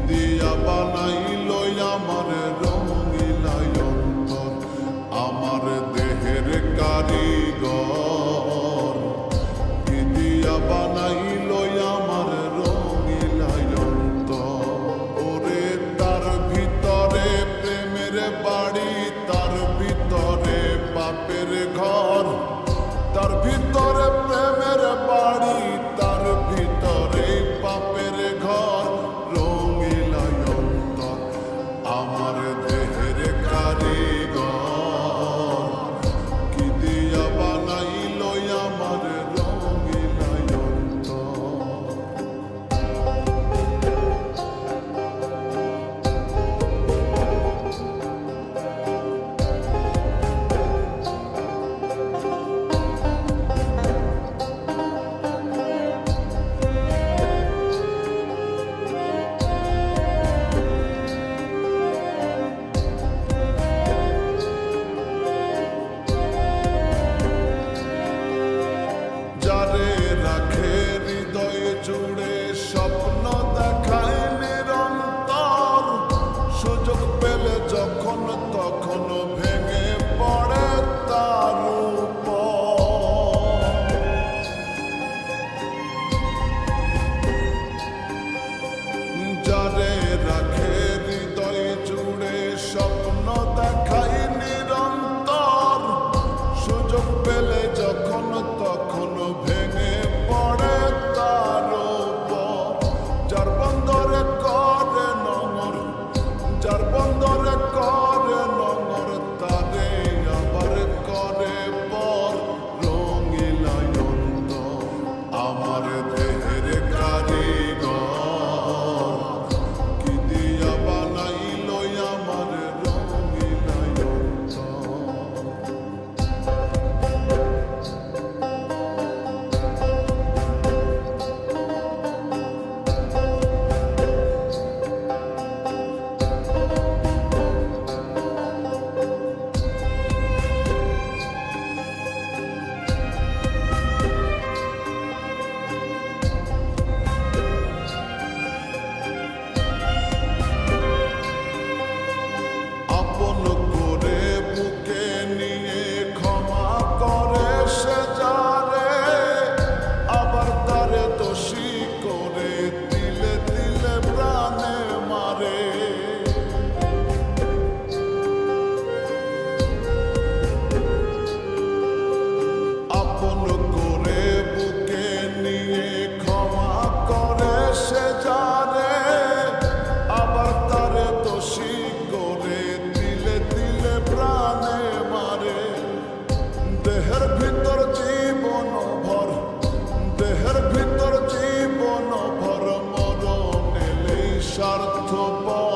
দিয়া বানাইল আমার রঙিলা অন্তর, আমার দেহের কারিগর। কি দিয়া বানাইল আমার রঙিলা অন্তর। ওরে তার ভিতরে প্রেমের বাড়ি, তার ভিতরে পাপের ঘর, তার ভিতরে প্রেমের বাড়ি, তার ভিতরে পাপের ঘর। রঙিলা অন্তর আমার দেহের কারিগর, কি দিয়া বানাইল আমার রঙিলা অন্তর। যারে রাখে হৃদয় জুড়ে স্বপ্ন দেখায় নিরন্তর, সুযোগ পেলে যখন তখন ভেঙে পড়ে তার উপর। যারে রাখে হৃদয় জুড়ে স্বপ্ন দেখায় নিরন্তর, সুযোগ পেলে যখন তখন ভেঙে পড়ে তার উপর। যার বন্দরে করে নমর, যার বন্দরে করে নমর, তারে আবার করে পর। রঙিলা অন্তর আমার দেহের কারিগর, কি দিয়া বানাইল আমার রঙিলা অন্তর। আপন করে বুকে নিয়ে ক্ষমা করে সে যারে, আবার তারে দোষী করে তিলে তিলে প্রাণে মারে। আপন করে বুকে নিয়ে ক্ষমা করে সে যারে, আবার তারে দোষী করে তিলে তিলে প্রাণে মারে। দেহের ভিতর জীবন ভর, দেহের ভিতর জীবন ভর, মরণ এলেই স্বার্থপর।